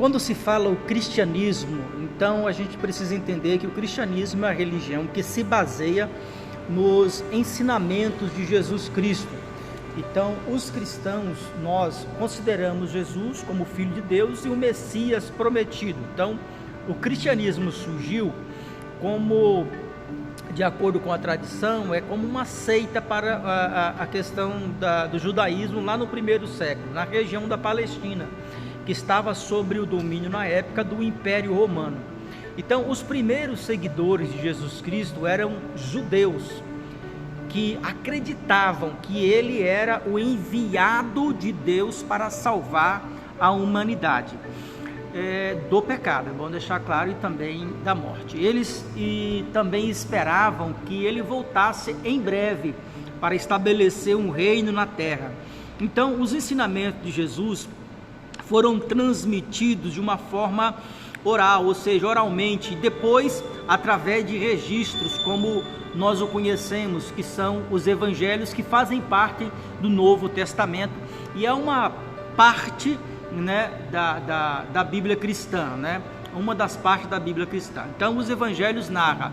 Quando se fala o cristianismo, então a gente precisa entender que o cristianismo é a religião que se baseia nos ensinamentos de Jesus Cristo. Então, os cristãos, nós consideramos Jesus como Filho de Deus e o Messias prometido. Então, o cristianismo surgiu como, de acordo com a tradição, é como uma seita para a questão do judaísmo lá no primeiro século, na região da Palestina, que estava sobre o domínio na época do Império Romano. Então, os primeiros seguidores de Jesus Cristo eram judeus, que acreditavam que ele era o enviado de Deus para salvar a humanidade do pecado, é bom deixar claro, e também da morte. Eles também esperavam que ele voltasse em breve para estabelecer um reino na terra. Então, os ensinamentos de Jesus foram transmitidos de uma forma oral, ou seja, oralmente, e depois através de registros, como nós o conhecemos, que são os evangelhos, que fazem parte do Novo Testamento, e é uma parte, né, da Bíblia cristã, né? Uma das partes da Bíblia cristã. Então, os evangelhos narram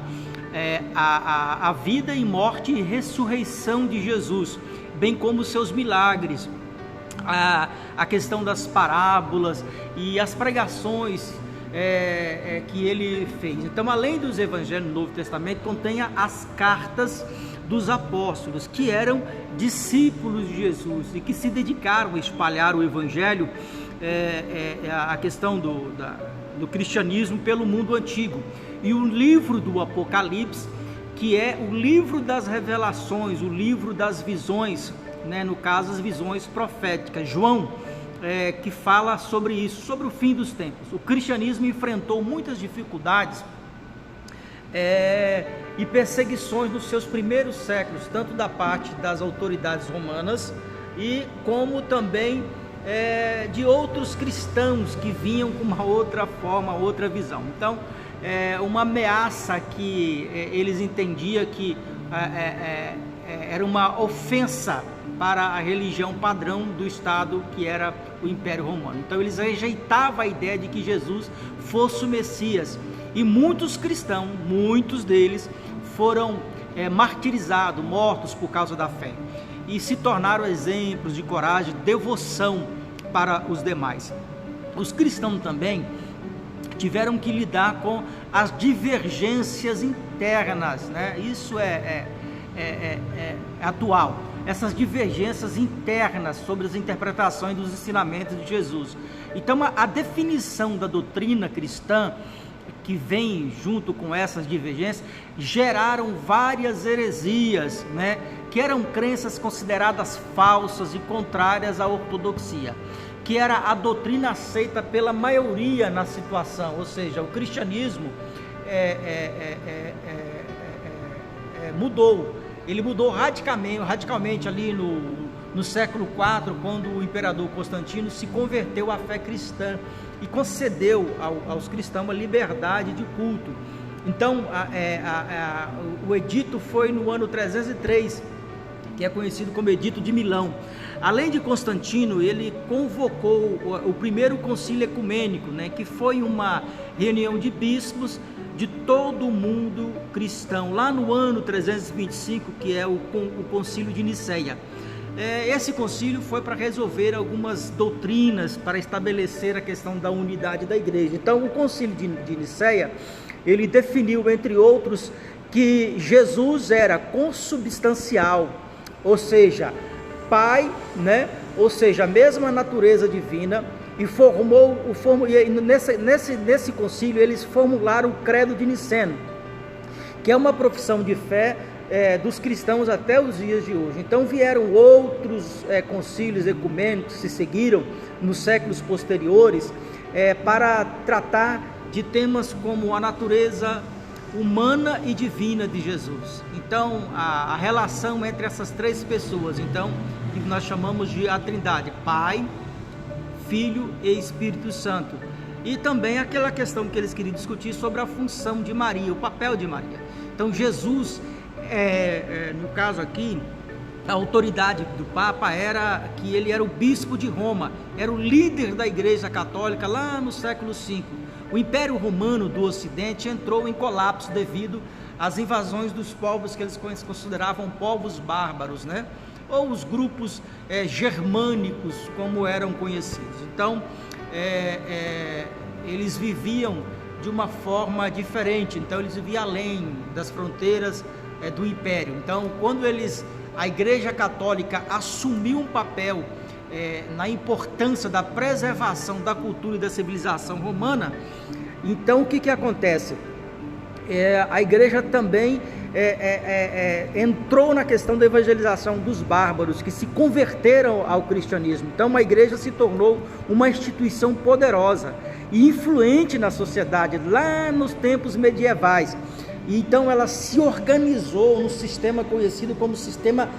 a vida e morte e ressurreição de Jesus, bem como os seus milagres, a questão das parábolas e as pregações que ele fez. Então, além dos evangelhos do Novo Testamento, contém as cartas dos apóstolos, que eram discípulos de Jesus e que se dedicaram a espalhar o evangelho, a questão do cristianismo pelo mundo antigo. E o livro do Apocalipse, que é o livro das revelações, o livro das visões, né? No caso, as visões proféticas. João, que fala sobre isso, sobre o fim dos tempos. O cristianismo enfrentou muitas dificuldades e perseguições nos seus primeiros séculos, tanto da parte das autoridades romanas e como também de outros cristãos que vinham com uma outra forma, outra visão. Então, uma ameaça que eles entendiam que era uma ofensa para a religião padrão do Estado, que era o Império Romano. Então, eles rejeitavam a ideia de que Jesus fosse o Messias. E muitos cristãos, muitos deles, foram martirizados, mortos por causa da fé. E se tornaram exemplos de coragem, devoção para os demais. Os cristãos também tiveram que lidar com as divergências internas, né? Isso é atual. Essas divergências internas sobre as interpretações dos ensinamentos de Jesus. Então, a definição da doutrina cristã, que vem junto com essas divergências, geraram várias heresias, né? Que eram crenças consideradas falsas e contrárias à ortodoxia, que era a doutrina aceita pela maioria na situação, ou seja, o cristianismo mudou. Ele mudou radicalmente ali no século IV, quando o imperador Constantino se converteu à fé cristã e concedeu aos cristãos a liberdade de culto. Então, o edito foi no ano 303, que é conhecido como Edito de Milão. Além de Constantino, ele convocou o primeiro concílio ecumênico, né, que foi uma reunião de bispos de todo o mundo cristão, lá no ano 325, que é o concílio de Niceia. Esse concílio foi para resolver algumas doutrinas, para estabelecer a questão da unidade da igreja. Então, o concílio de Niceia, ele definiu, entre outros, que Jesus era consubstancial, ou seja, Pai, né? Ou seja, a mesma natureza divina, e nesse concílio eles formularam o credo de Niceno, que é uma profissão de fé dos cristãos até os dias de hoje. Então vieram outros concílios ecumênicos que se seguiram nos séculos posteriores para tratar de temas como a natureza humana e divina de Jesus. Então a relação entre essas três pessoas, então, que nós chamamos de a Trindade: Pai, Filho e Espírito Santo. E também aquela questão que eles queriam discutir sobre a função de Maria, o papel de Maria. Então Jesus, no caso aqui, a autoridade do Papa era que ele era o bispo de Roma, era o líder da Igreja Católica lá no século V. O Império Romano do Ocidente entrou em colapso devido às invasões dos povos que eles consideravam povos bárbaros, né? Ou os grupos germânicos, como eram conhecidos. Então, eles viviam de uma forma diferente, então eles viviam além das fronteiras do Império. Então, quando a Igreja Católica assumiu um papel na importância da preservação da cultura e da civilização romana, então o que acontece? A Igreja também entrou na questão da evangelização dos bárbaros que se converteram ao cristianismo. Então a Igreja se tornou uma instituição poderosa e influente na sociedade lá nos tempos medievais. E então ela se organizou num sistema conhecido como sistema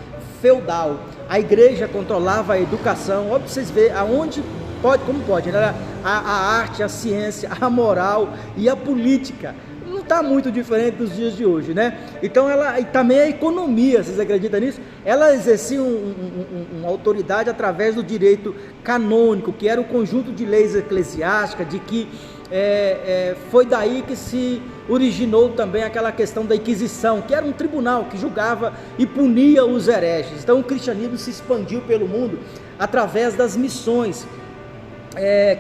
feudal. A Igreja controlava a educação. Ó, para vocês verem aonde pode, como pode, né? A arte, a ciência, a moral e a política. Não está muito diferente dos dias de hoje, né? Então e também a economia, vocês acreditam nisso? Ela exercia uma autoridade através do direito canônico, que era o conjunto de leis eclesiásticas, de que foi daí que se originou também aquela questão da Inquisição, que era um tribunal que julgava e punia os hereges. Então o cristianismo se expandiu pelo mundo através das missões,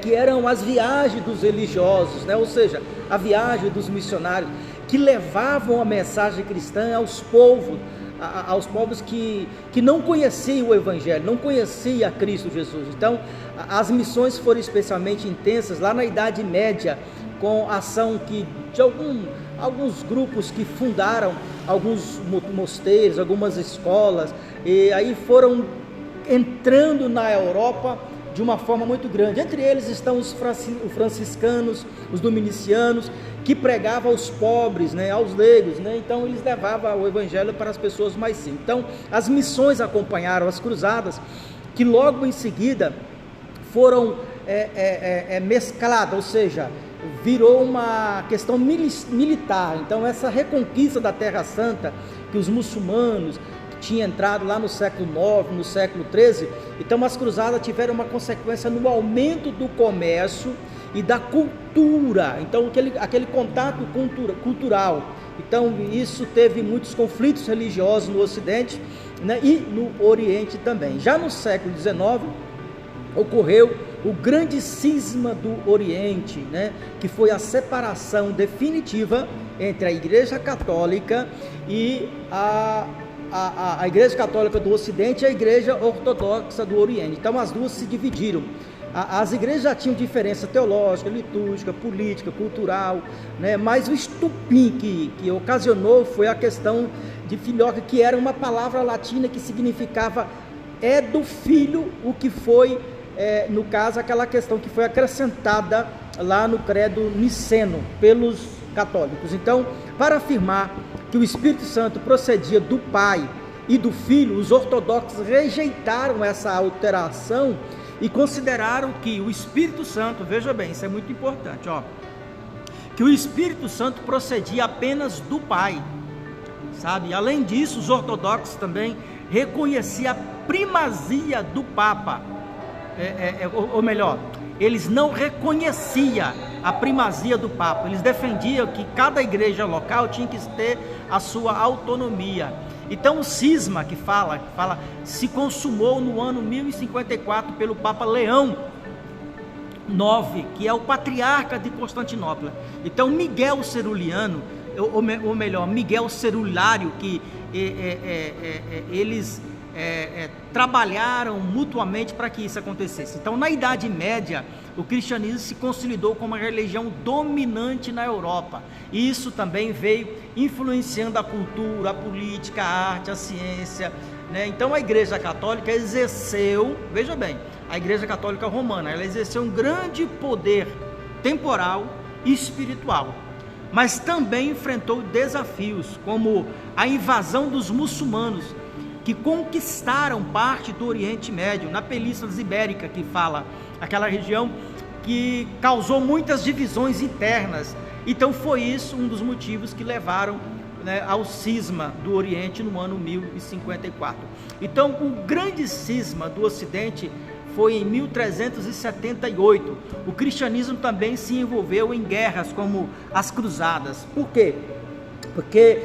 que eram as viagens dos religiosos, né? Ou seja, a viagem dos missionários, que levavam a mensagem cristã aos povos que não conheciam o Evangelho, não conheciam Cristo Jesus. Então, as missões foram especialmente intensas lá na Idade Média, com a ação de alguns grupos que fundaram alguns mosteiros, algumas escolas, e aí foram entrando na Europa de uma forma muito grande. Entre eles estão os franciscanos, os dominicianos, que pregavam aos pobres, né, aos leigos, né? Então eles levavam o evangelho para as pessoas mais simples. Então as missões acompanharam as cruzadas, que logo em seguida foram mescladas, ou seja, virou uma questão militar. Então essa reconquista da Terra Santa, que os muçulmanos tinha entrado lá no século IX, no século XIII, então as cruzadas tiveram uma consequência no aumento do comércio e da cultura, então aquele contato cultural. Então isso teve muitos conflitos religiosos no Ocidente, né, e no Oriente também. Já no século XIX ocorreu o grande cisma do Oriente, né, que foi a separação definitiva entre a Igreja Católica e a Igreja Católica do Ocidente e a Igreja Ortodoxa do Oriente. Então as duas se dividiram. As igrejas já tinham diferença teológica, litúrgica, política, cultural, né? Mas o estupim que ocasionou foi a questão de filioque, que era uma palavra latina que significava do filho, o que foi, no caso, aquela questão que foi acrescentada lá no credo niceno pelos católicos. Então, para afirmar que o Espírito Santo procedia do Pai e do Filho, os ortodoxos rejeitaram essa alteração e consideraram que o Espírito Santo, veja bem, isso é muito importante, que o Espírito Santo procedia apenas do Pai, sabe? Além disso, os ortodoxos também reconheciam a primazia do Papa, ou melhor, eles não reconheciam a primazia do Papa, eles defendiam que cada igreja local tinha que ter a sua autonomia. Então o cisma que fala se consumou no ano 1054 pelo Papa Leão IX, que é o patriarca de Constantinopla. Então Miguel Ceruliano, ou melhor, Miguel Cerulário, que eles trabalharam mutuamente para que isso acontecesse. Então na Idade Média o cristianismo se consolidou como uma religião dominante na Europa, e isso também veio influenciando a cultura, a política, a arte, a ciência, né? Então a Igreja Católica exerceu, veja bem, a Igreja Católica Romana, ela exerceu um grande poder temporal e espiritual, mas também enfrentou desafios como a invasão dos muçulmanos, que conquistaram parte do Oriente Médio, na Península Ibérica, que fala, aquela região que causou muitas divisões internas. Então foi isso um dos motivos que levaram né, ao cisma do Oriente no ano 1054. Então, o grande cisma do Ocidente foi em 1378. O cristianismo também se envolveu em guerras como as cruzadas. Por quê? Porque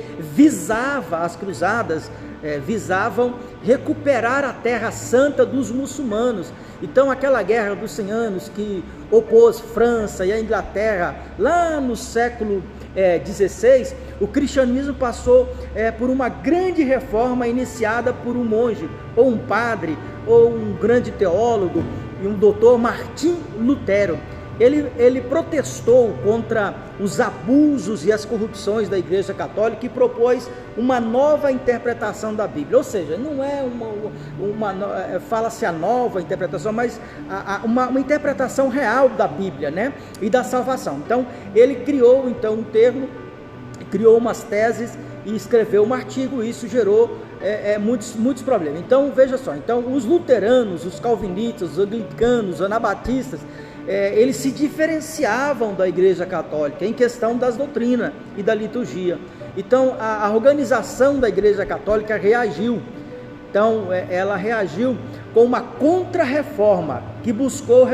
as cruzadas visavam recuperar a terra santa dos muçulmanos. Então aquela guerra dos 100 anos que opôs França e a Inglaterra lá no século XVI, o cristianismo passou por uma grande reforma iniciada por um monge, ou um padre, ou um grande teólogo, e um doutor, Martim Lutero. Ele protestou contra os abusos e as corrupções da Igreja Católica e propôs uma nova interpretação da Bíblia. Ou seja, não é fala-se a nova interpretação, mas uma interpretação real da Bíblia, né? E da salvação. Então, ele criou um termo, criou umas teses e escreveu um artigo, e isso gerou muitos problemas. Então, veja só, os luteranos, os calvinistas, os anglicanos, os anabatistas, eles se diferenciavam da Igreja Católica em questão das doutrinas e da liturgia. Então a organização da Igreja Católica reagiu. Então ela reagiu com uma contra-reforma que buscou,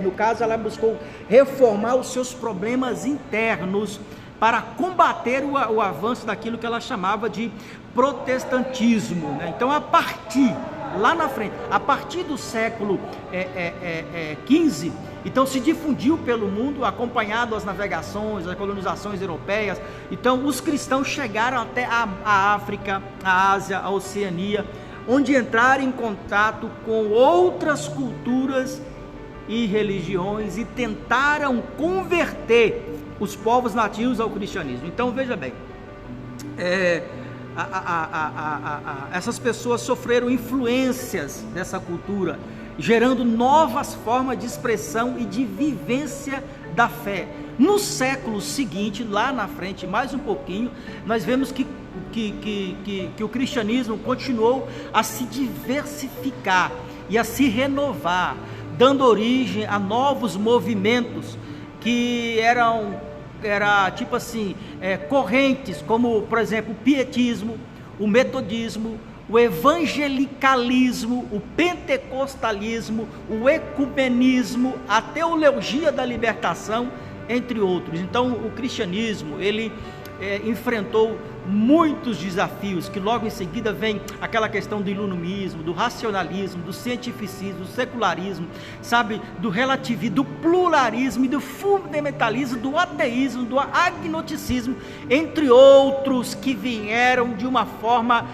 no caso ela buscou reformar os seus problemas internos para combater o avanço daquilo que ela chamava de protestantismo, né? Então lá na frente, a partir do século XV, então se difundiu pelo mundo, acompanhado as navegações, as colonizações europeias. Então os cristãos chegaram até a África, a Ásia, a Oceania, onde entraram em contato com outras culturas e religiões e tentaram converter os povos nativos ao cristianismo. Então veja bem, essas pessoas sofreram influências dessa cultura, gerando novas formas de expressão e de vivência da fé. No século seguinte, lá na frente, mais um pouquinho, nós vemos que o cristianismo continuou a se diversificar e a se renovar, dando origem a novos movimentos que eram tipo assim, correntes como, por exemplo, o pietismo, o metodismo, o evangelicalismo, o pentecostalismo, o ecumenismo, a teologia da libertação, entre outros. Então o cristianismo, ele enfrentou muitos desafios, que logo em seguida vem aquela questão do iluminismo, do racionalismo, do cientificismo, do secularismo, sabe, do relativismo, do pluralismo e do fundamentalismo, do ateísmo, do agnosticismo, entre outros que vieram de uma forma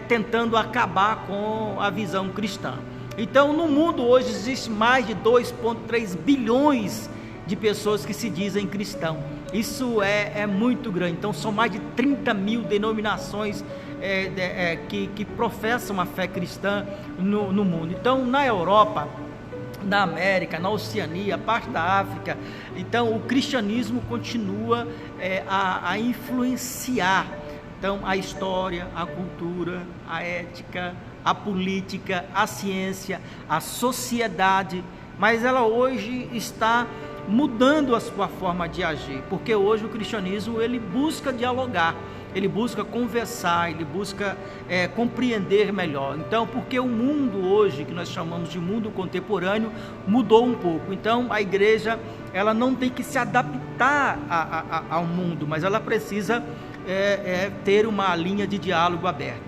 tentando acabar com a visão cristã. Então no mundo hoje existe mais de 2,3 bilhões de pessoas que se dizem cristão. Isso é muito grande. Então são mais de 30 mil denominações que professam a fé cristã no mundo. Então na Europa, na América, na Oceania, parte da África, então o cristianismo continua a influenciar então a história, a cultura, a ética, a política, a ciência, a sociedade, mas ela hoje está mudando a sua forma de agir, porque hoje o cristianismo ele busca dialogar, ele busca conversar, ele busca compreender melhor. Então, porque o mundo hoje, que nós chamamos de mundo contemporâneo, mudou um pouco. Então a igreja, ela não tem que se adaptar ao mundo, mas ela precisa ter uma linha de diálogo aberta.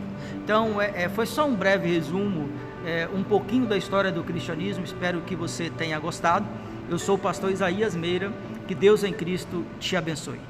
Então foi só um breve resumo, um pouquinho da história do cristianismo. Espero que você tenha gostado. Eu sou o pastor Isaías Meira, que Deus em Cristo te abençoe.